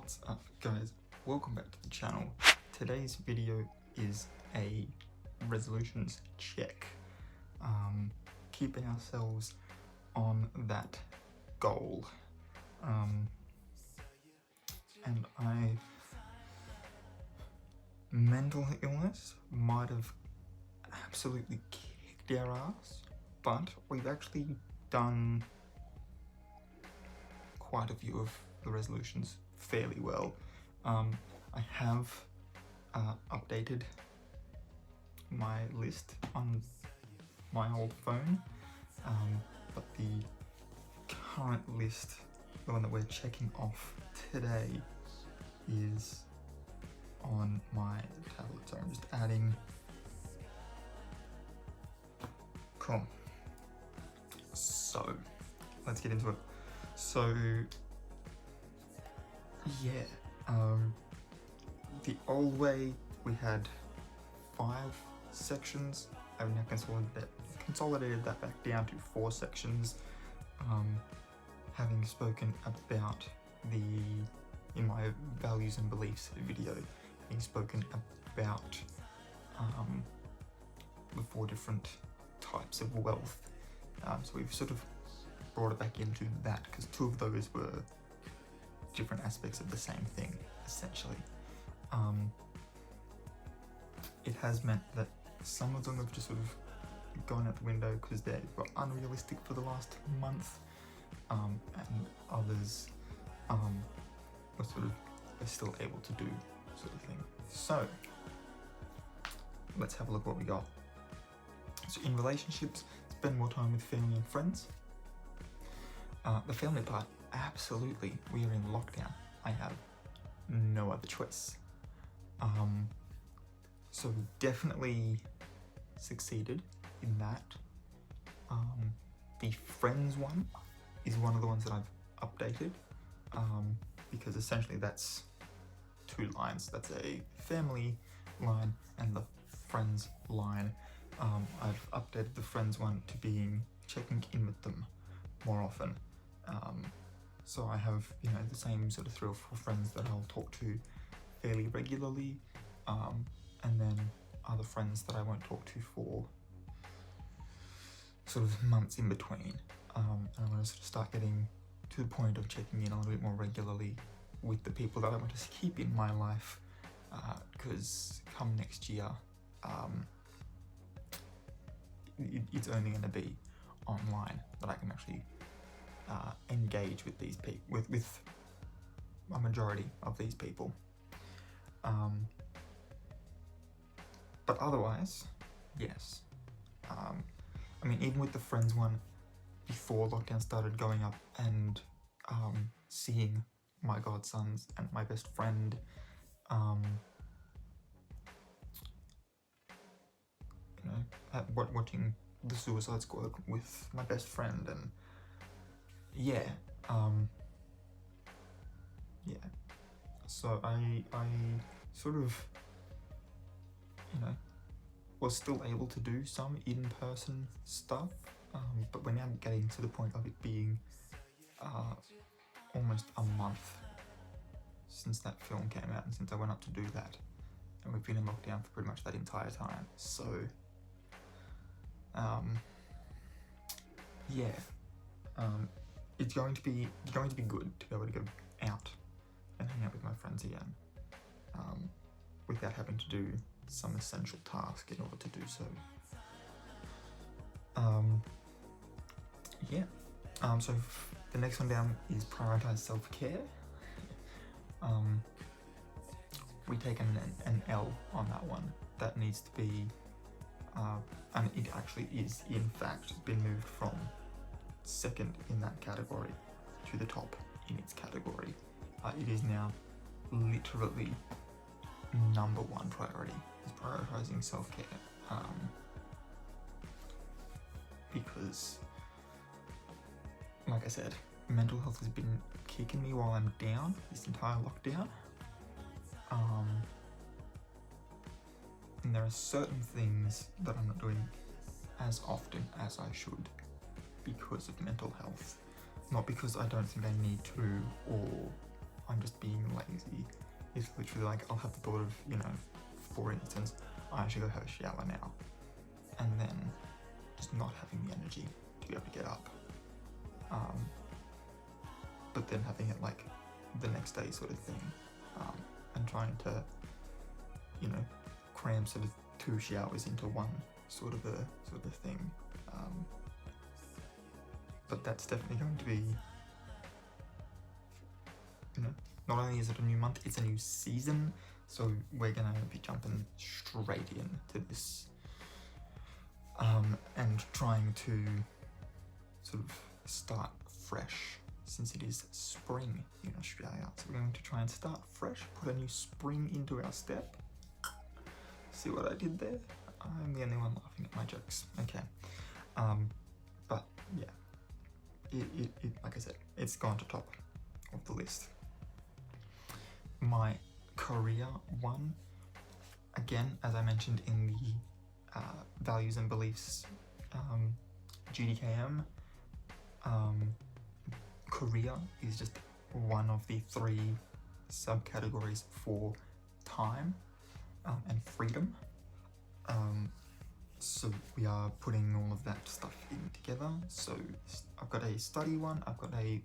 What's up, guys? Welcome back to the channel. Today's video is a resolutions check, keeping ourselves on that goal. And mental illness might have absolutely kicked our ass, but we've actually done quite a few of the resolutions fairly well. I have updated my list on my old phone, but the current list, the one that we're checking off today, is on my tablet. So I'm just adding. Cool. So let's get into it. So yeah, the old way we had 5 sections. I've now consolidated that back down to 4 sections. Having spoken about in my values and beliefs video, having spoken about the 4 different types of wealth. So we've sort of brought it back into that because 2 of those were different aspects of the same thing, essentially. It has meant that some of them have just sort of gone out the window because they were unrealistic for the last month, and others are still able to do, sort of thing. So let's have a look what we got. So in relationships, spend more time with family and friends. The family part, absolutely, we are in lockdown. I have no other choice. So definitely succeeded in that. The friends one is one of the ones that I've updated, because essentially that's 2 lines. That's a family line and the friends line. I've updated the friends one to being checking in with them more often. So I have, the same sort of 3 or 4 friends that I'll talk to fairly regularly, and then other friends that I won't talk to for sort of months in between. And I'm going to sort of start getting to the point of checking in a little bit more regularly with the people that I want to keep in my life, because come next year, it's only going to be online that I can actually engage with these people, with a majority of these people. But otherwise, yes. I mean, even with the friends one, before lockdown started going up, and seeing my godsons and my best friend, watching the Suicide Squad with my best friend, and yeah, so I sort of, was still able to do some in-person stuff, but we're now getting to the point of it being almost a month since that film came out and since I went up to do that, and we've been in lockdown for pretty much that entire time. So yeah, it's going to be good to be able to go out and hang out with my friends again, without having to do some essential task in order to do so. So the next one down is Prioritise Self-Care. We take an L on that one. That needs to be, and it actually is in fact been moved from 2nd in that category to the top in its category. It is now literally number 1 priority, is prioritizing self-care, because, like I said, mental health has been kicking me while I'm down this entire lockdown, and there are certain things that I'm not doing as often as I should because of mental health. Not because I don't think I need to, or I'm just being lazy. It's literally like I'll have the thought of, you know, for instance, I should go have a shower now, and then just not having the energy to be able to get up. But then having it like the next day sort of thing, and trying to, you know, cram sort of 2 showers into one sort of thing. But that's definitely going to be, you know, not only is it a new month, it's a new season, so we're gonna be jumping straight into this, and trying to sort of start fresh, since it is spring in Australia. So we're going to try and start fresh, put a new spring into our step. See what I did there? I'm the only one laughing at my jokes. Okay. But yeah, it like I said, it's gone to top of the list. My career one, again, as I mentioned in the values and beliefs GDKM, career is just one of the 3 subcategories for time and freedom. So we are putting all of that stuff in together. So I've got a study one, I've got a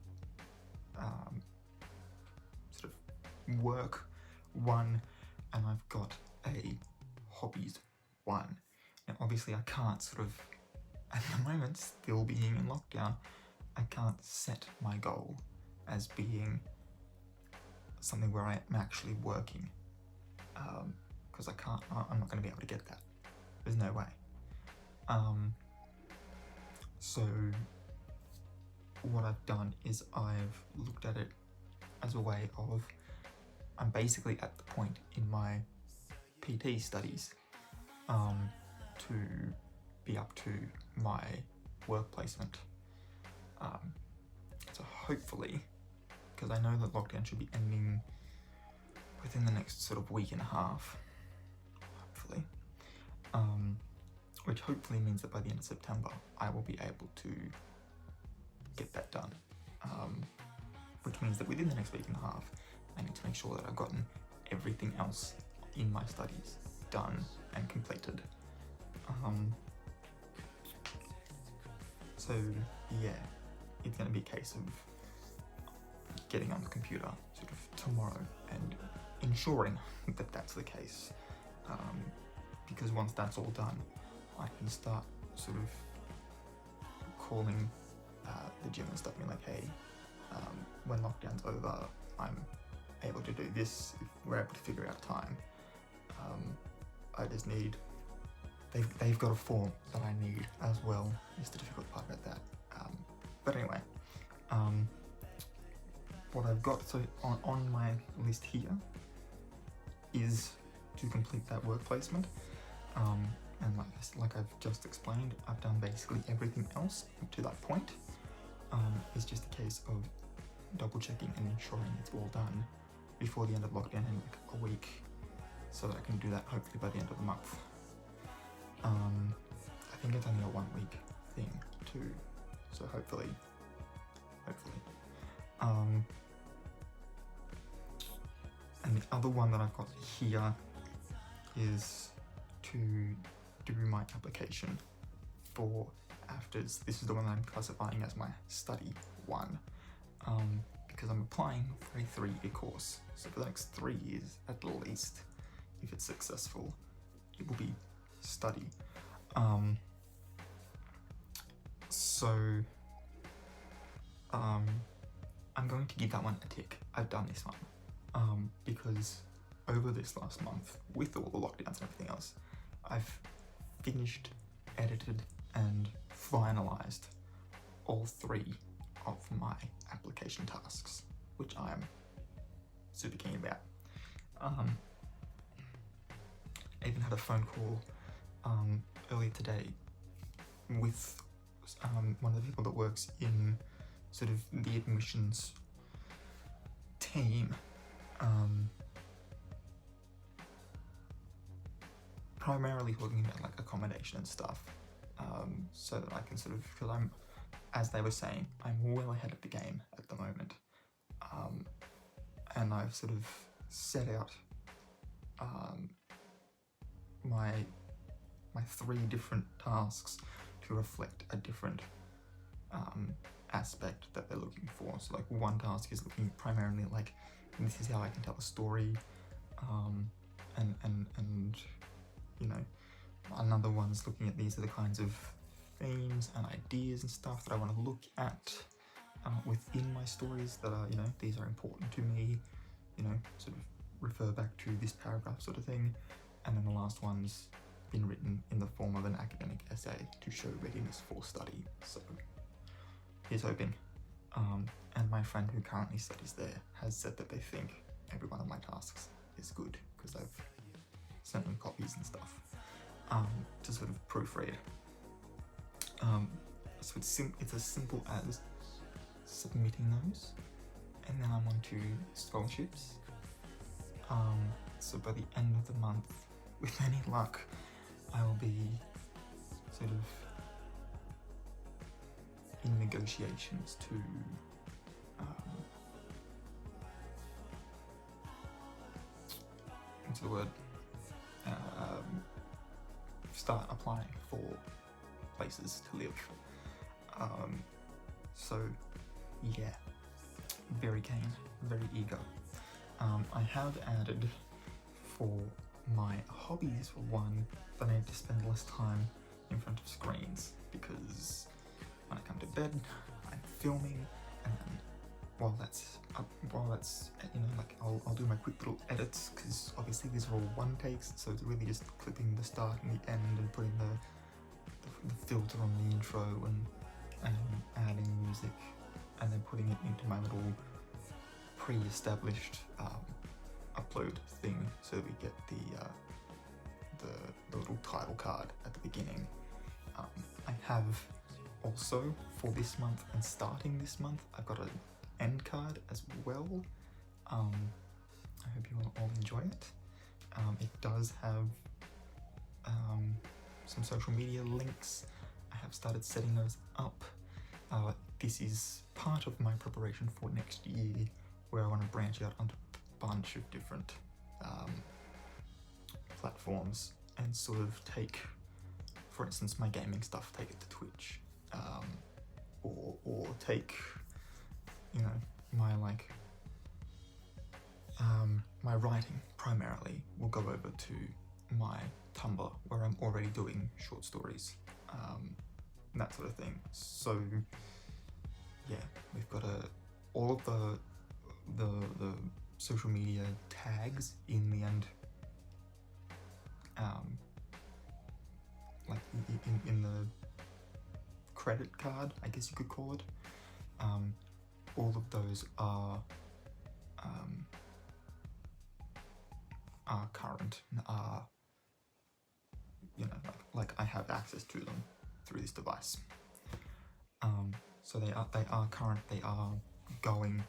sort of work one, and I've got a hobbies one. Now obviously I can't sort of, at the moment, still being in lockdown, I can't set my goal as being something where I am actually working, because I'm not going to be able to get that. There's no way. So what I've done is I've looked at it as a way of, I'm basically at the point in my PT studies to be up to my work placement. So hopefully, because I know that lockdown should be ending within the next sort of week and a half, hopefully, which hopefully means that by the end of September I will be able to get that done, which means that within the next week and a half I need to make sure that I've gotten everything else in my studies done and completed. So yeah, it's going to be a case of getting on the computer sort of tomorrow and ensuring that that's the case, because once that's all done, I can start sort of calling the gym and stuff, being like, hey, when lockdown's over, I'm able to do this if we're able to figure out time. I just need, they've got a form that I need as well. It's the difficult part about that. But anyway, what I've got so on my list here is to complete that work placement. And like I've just explained, I've done basically everything else up to that point. It's just a case of double checking and ensuring it's all done before the end of lockdown in like a week, so that I can do that hopefully by the end of the month. I think it's only a 1 week thing too, so hopefully. And the other one that I've got here is to do my application for AFTRS. This is the one that I'm classifying as my study one, because I'm applying for a 3-year course. So for the next 3 years at least, if it's successful, it will be study. I'm going to give that one a tick. I've done this one, because over this last month, with all the lockdowns and everything else, I've finished, edited, and finalized all 3 of my application tasks, which I am super keen about. I even had a phone call earlier today with one of the people that works in sort of the admissions team, primarily talking about like accommodation and stuff, so that I can sort of, because I'm, as they were saying, I'm well ahead of the game at the moment, and I've sort of set out my 3 different tasks to reflect a different aspect that they're looking for. So like one task is looking primarily like, this is how I can tell a story, and you know, another one's looking at these are the kinds of themes and ideas and stuff that I want to look at within my stories that are, you know, these are important to me, you know, sort of refer back to this paragraph sort of thing. And then the last one's been written in the form of an academic essay to show readiness for study. So here's hoping. And my friend who currently studies there has said that they think every one of my tasks is good, because I've sent them copies and stuff to sort of proofread. So it's as simple as submitting those, and then I'm on to scholarships. So by the end of the month, with any luck, I will be sort of in negotiations to what's the word? Start applying for places to live. So yeah, very keen, very eager. I have added for my hobbies, for one, that I need to spend less time in front of screens, because when I come to bed, I'm filming, and then while that's you know, like I'll do my quick little edits, because obviously these are all one takes, so it's really just clipping the start and the end and putting the filter on the intro and adding music, and then putting it into my little pre-established upload thing, so we get the little title card at the beginning. I have also, for this month and starting this month, I've got an end card as well. I hope you will all enjoy it. It does have some social media links. I have started setting those up. This is part of my preparation for next year, where I want to branch out onto a bunch of different platforms and sort of take, for instance, my gaming stuff, take it to Twitch, or take, you know, my my writing primarily will go over to my Tumblr, where I'm already doing short stories, that sort of thing. So yeah, we've got all of the social media tags in the end, like in the credit card, I guess you could call it. All of those are current, you know, like I have access to them through this device. So they are current, they are going.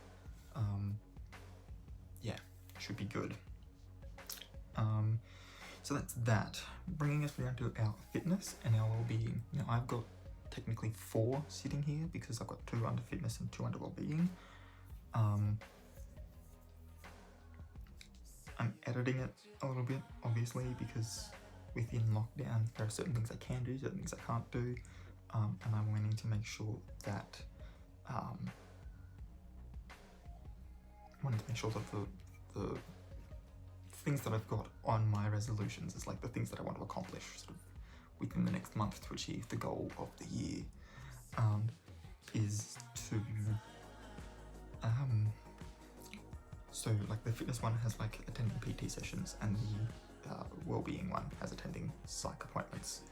Yeah, should be good. So that's that. Bringing us down to our fitness and our well-being. Now I've got technically 4 sitting here, because I've got 2 under fitness and 2 under well-being. I'm editing it a little bit, obviously, because within lockdown there are certain things I can do, certain things I can't do, and I'm wanting to make sure that the things that I've got on my resolutions is like the things that I want to accomplish sort of within the next month to achieve the goal of the year, is to so like the fitness one has like attending PT sessions, and the well-being one has attending psych appointments,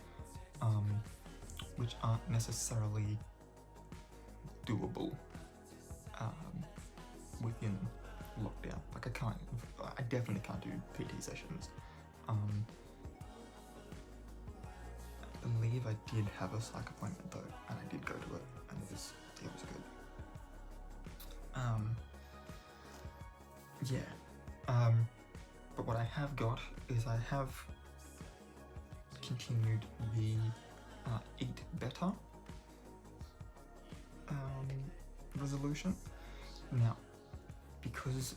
which aren't necessarily doable within lockdown. Like I definitely can't do PT sessions. I believe I did have a psych appointment though, and I did go to it, and it was good. Yeah. But what I have got is I have continued the eat better resolution. Now, because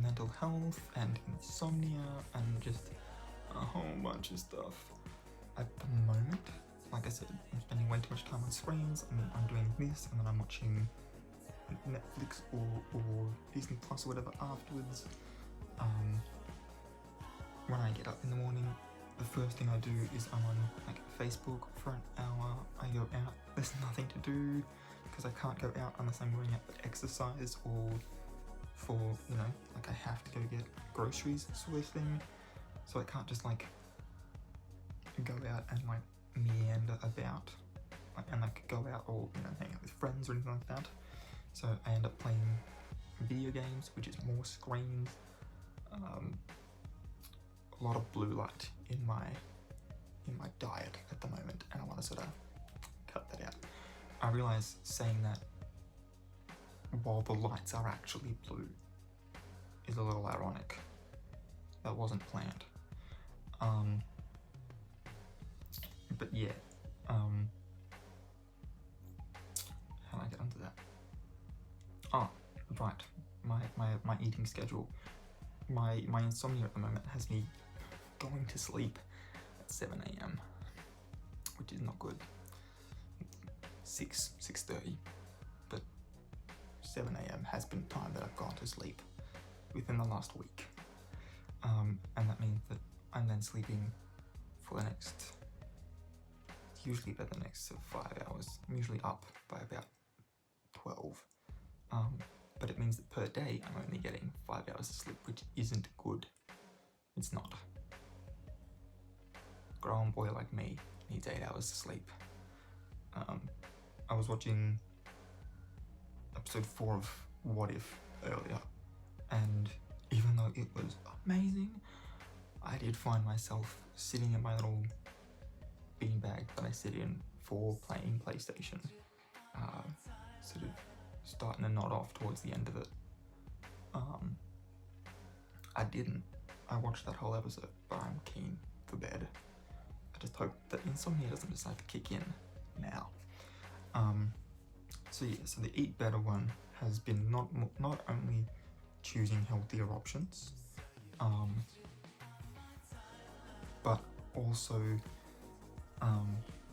mental health and insomnia and just a whole bunch of stuff. At the moment, like I said, I'm spending way too much time on screens, and I'm doing this, and then I'm watching Netflix or Disney Plus or whatever afterwards. When I get up in the morning, the first thing I do is I'm on like Facebook for an hour. I go out. There's nothing to do because I can't go out unless I'm going out for exercise or for, you know, like I have to go get groceries sort of thing. So I can't just like go out and like meander about and like go out or, you know, hang out with friends or anything like that. So I end up playing video games, which is more screens, a lot of blue light in my diet at the moment, and I want to sort of cut that out. I realise saying that while the lights are actually blue is a little ironic. That wasn't planned. But yeah, how do I get onto that? Oh, right, my eating schedule. My insomnia at the moment has me going to sleep at 7 AM, which is not good. 6:30, but 7 AM has been time that I've gone to sleep within the last week. And that means that I'm then sleeping for the next, usually about the next 5 hours. I'm usually up by about 12. But it means that per day I'm only getting 5 hours of sleep, which isn't good. It's not. A grown boy like me needs 8 hours of sleep. I was watching episode 4 of What If earlier, and even though it was amazing, I did find myself sitting in my little beanbag that I sit in for playing PlayStation, sort of starting to nod off towards the end of it. I watched that whole episode, but I'm keen for bed. I just hope that insomnia doesn't decide to kick in now. So the Eat Better one has been not only choosing healthier options, but also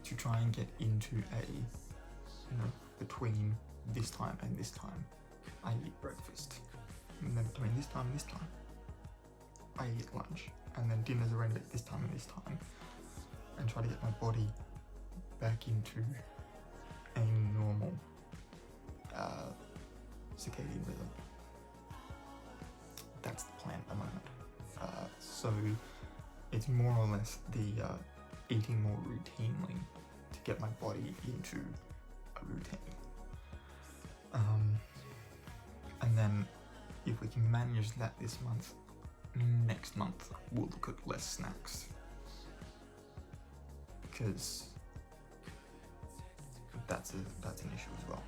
to try and get into a, you know, between this time and this time, I eat breakfast. And then between this time and this time, I eat lunch. And then dinner's around at this time and this time. And try to get my body back into a normal circadian rhythm. That's the plan at the moment. So it's more or less the eating more routinely to get my body into a routine. And then if we can manage that this month, next month we'll look at less snacks, because that's an issue as well.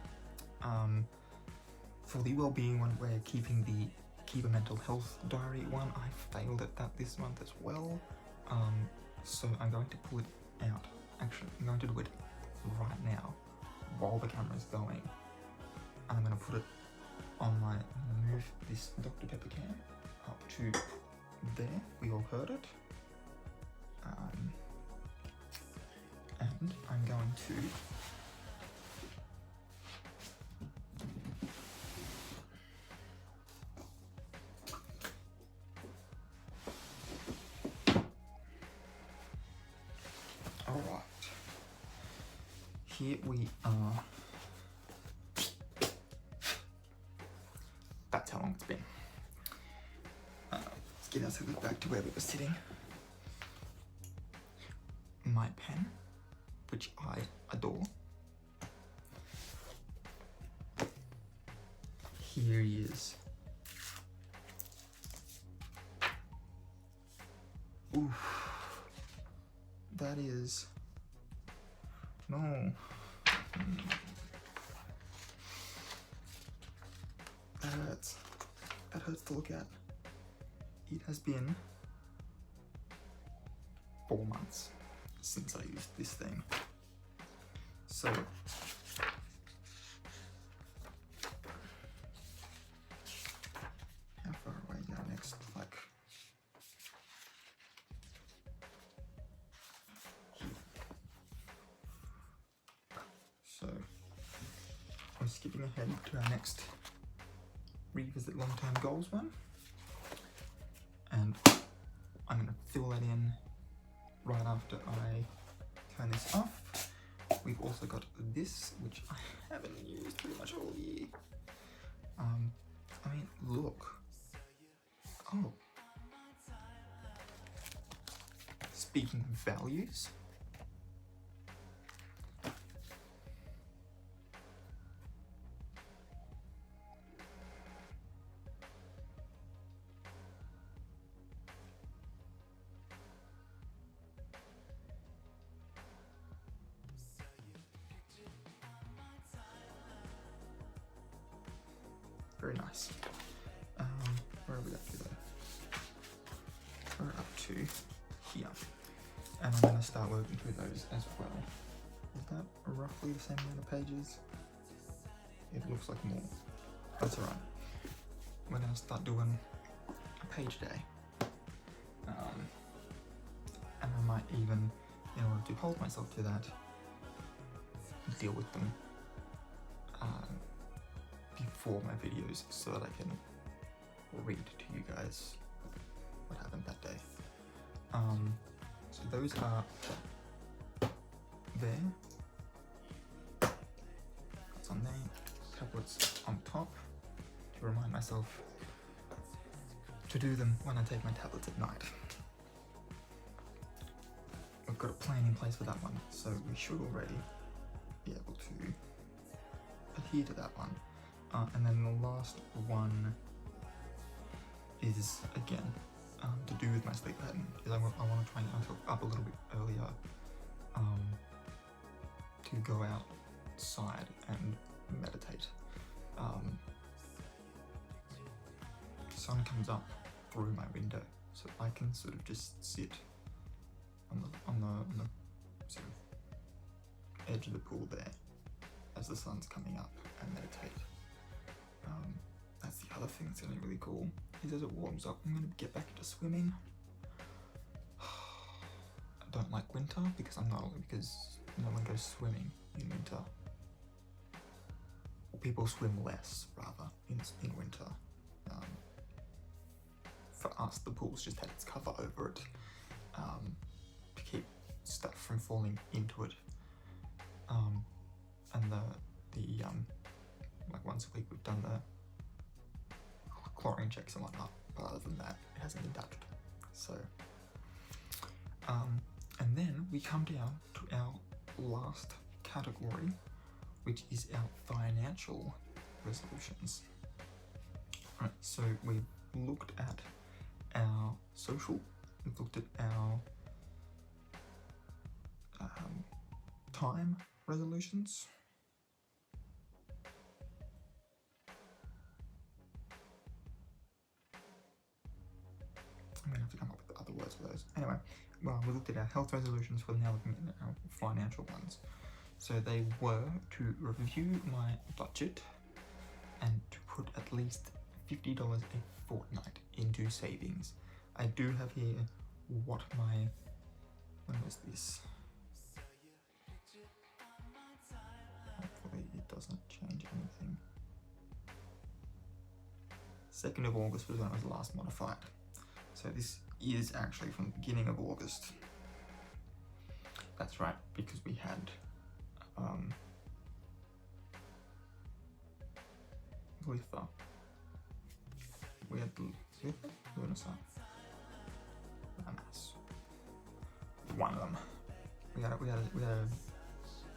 For the well-being one, we're keeping the Keep a Mental Health Diary one. I failed at that this month as well. So I'm going to pull it out. Actually, I'm going to do it right now while the camera's going. And I'm going to put it on I'm going to move this Dr. Pepper can up to there. We all heard it. And I'm going to here we are. That's how long it's been. Let's get ourselves back to where we were sitting. My pen, which I adore. Here he is. Oof. That is... No. That hurts. That hurts to look at. It has been 4 months since I used this thing. So how far away? So we're skipping ahead to our next revisit long-term goals one, and I'm going to fill that in right after I turn this off. We've also got this, which I haven't used pretty much all year. I mean, look. Oh. Speaking of values, very nice. Where are we up to though? We're up to here. And I'm going to start working through those as well. Is that roughly the same amount of pages? It looks like more. That's alright. We're going to start doing a page a day. And I might even, in order to hold myself to that, deal with them before my videos so that I can read to you guys what happened that day. So those are there. That's on there. Tablets on top to remind myself to do them when I take my tablets at night. We've got a plan in place for that one, so we should already be able to adhere to that one. And then the last one is, again, to do with my sleep pattern, is I want to try and get myself up a little bit earlier to go outside and meditate. The sun comes up through my window, so I can sort of just sit on the sort of edge of the pool there as the sun's coming up and meditate. That's the other thing that's going to be really cool, is as it warms up, I'm going to get back into swimming. I don't like winter because no one goes swimming in winter. People swim less, rather, in winter. For us, the pool's just had its cover over it to keep stuff from falling into it. And like once a week we've done the chlorine checks and whatnot, but other than that, it hasn't been touched. So, and then we come down to our last category, which is our financial resolutions. Right, so we've looked at our social, we've looked at our time resolutions. I'm going to have to come up with other words for those. Anyway, well, we looked at our health resolutions, we're now looking at our financial ones. So they were to review my budget and to put at least $50 a fortnight into savings. I do have here what my, when was this? Hopefully it doesn't change anything. 2nd of August was when it was last modified. So this is actually from the beginning of August. That's right, because we had Litha. We had Litha? Lunasa? Lamas. One of them. We had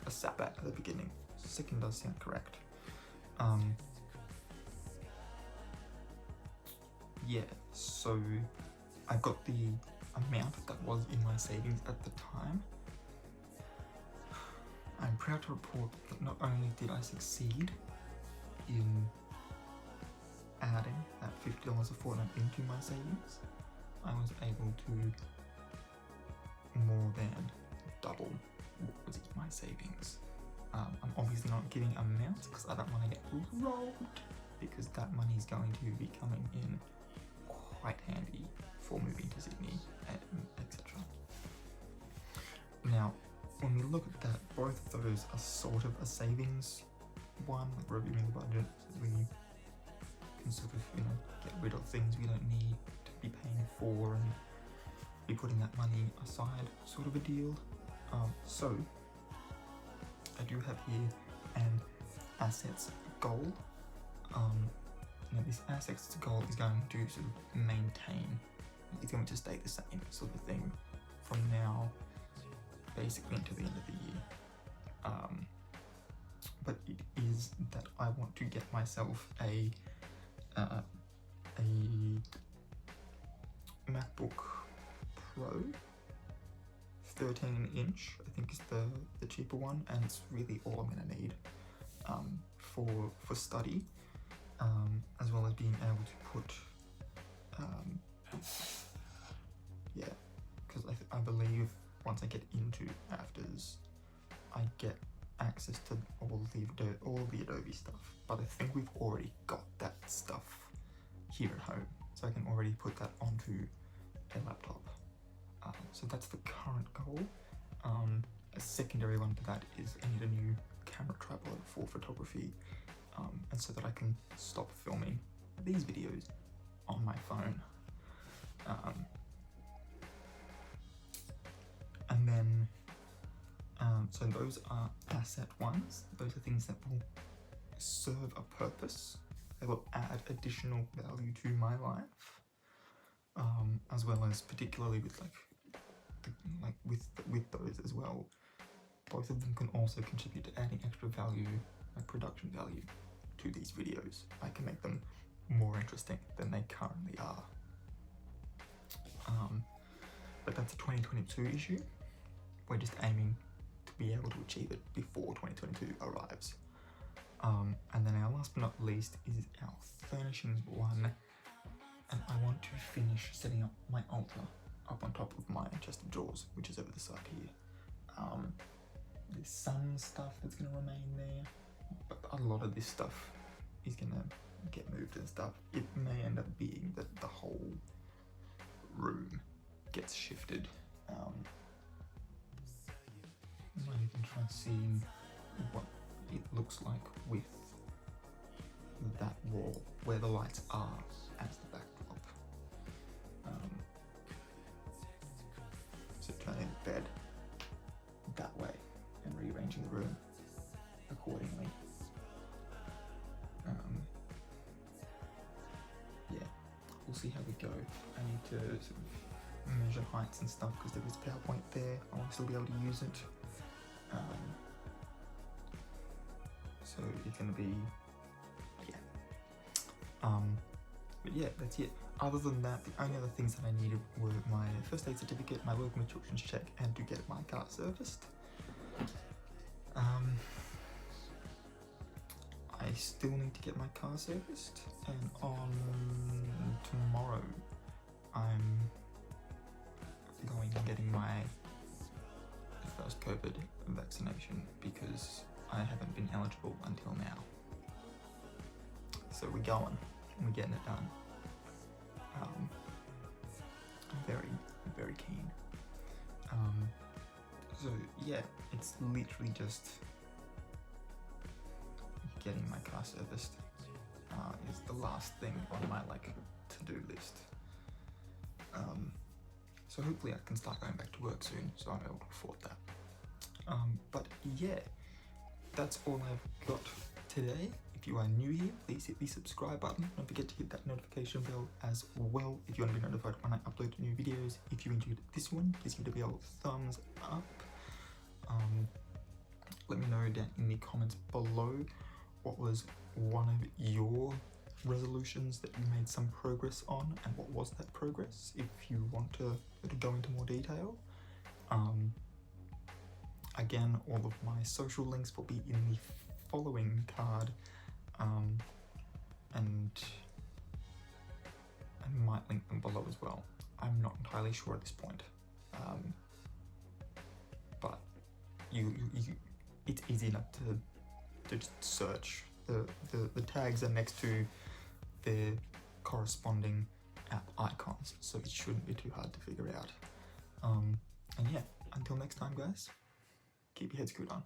a Sabat at the beginning. 2nd does sound correct. Yeah, so I got the amount that was in my savings at the time. I'm proud to report that not only did I succeed in adding that $50 a fortnight into my savings, I was able to more than double what was in my savings. I'm obviously not giving amounts because I don't want to get robbed, because that money is going to be coming in quite handy for moving to Sydney, etc. Now, when we look at that, both of those are sort of a savings one, like reviewing the budget, so we can sort of, you know, get rid of things we don't need to be paying for and be putting that money aside, sort of a deal. So I do have here an assets goal. Now this assets goal is going to sort of maintain, it's going to stay the same sort of thing from now basically until the end of the year. But it is that I want to get myself a MacBook Pro 13-inch, I think is the cheaper one, and it's really all I'm going to need for study, as well as being able to put, yeah, because I believe once I get into AFTRS, I get access to all the Adobe stuff, but I think we've already got that stuff here at home, so I can already put that onto a laptop. So that's the current goal. A secondary one to that is I need a new camera tripod for photography, and so that I can stop filming these videos on my phone. And then, so those are asset ones. Those are things that will serve a purpose. They will add additional value to my life, as well as particularly with with those as well. Both of them can also contribute to adding extra value, like production value, to these videos. I can make them more interesting than they currently are. But that's a 2022 issue. We're just aiming to be able to achieve it before 2022 arrives. And then our last but not least is our furnishings one, and I want to finish setting up my altar up on top of my chest of drawers, which is over the side here. There's some stuff that's going to remain there, but a lot of this stuff is going to get moved and stuff. It may end up being that the whole room gets shifted. I might even try and see what it looks like with that wall where the lights are as the backdrop. So turning the bed that way and rearranging the room accordingly. Yeah, we'll see how we go. I need to sort of measure heights and stuff because there is PowerPoint there. I want to still be able to use it. So it's going to be, yeah. But yeah, that's it. Other than that, the only other things that I needed were my first aid certificate, my local children's check, and to get my car serviced. I still need to get my car serviced, and on tomorrow I'm going and getting my first COVID vaccination because I haven't been eligible until now. So we're going and we're getting it done. I'm very, very keen. So yeah, it's literally just getting my car serviced is the last thing on my to-do list. So hopefully I can start going back to work soon, so I'm able to afford that. But yeah, that's all I've got today. If you are new here, please hit the subscribe button. Don't forget to hit that notification bell as well if you want to be notified when I upload new videos. If you enjoyed this one, please give it a thumbs up. Let me know down in the comments below what was one of your resolutions that you made some progress on, and what was that progress, if you want to go into more detail. Again, all of my social links will be in the following card, and I might link them below as well. I'm not entirely sure at this point, but it's easy enough to just search. The tags are next to their corresponding app icons, so it shouldn't be too hard to figure out. And yeah, until next time, guys. keep your head screwed on.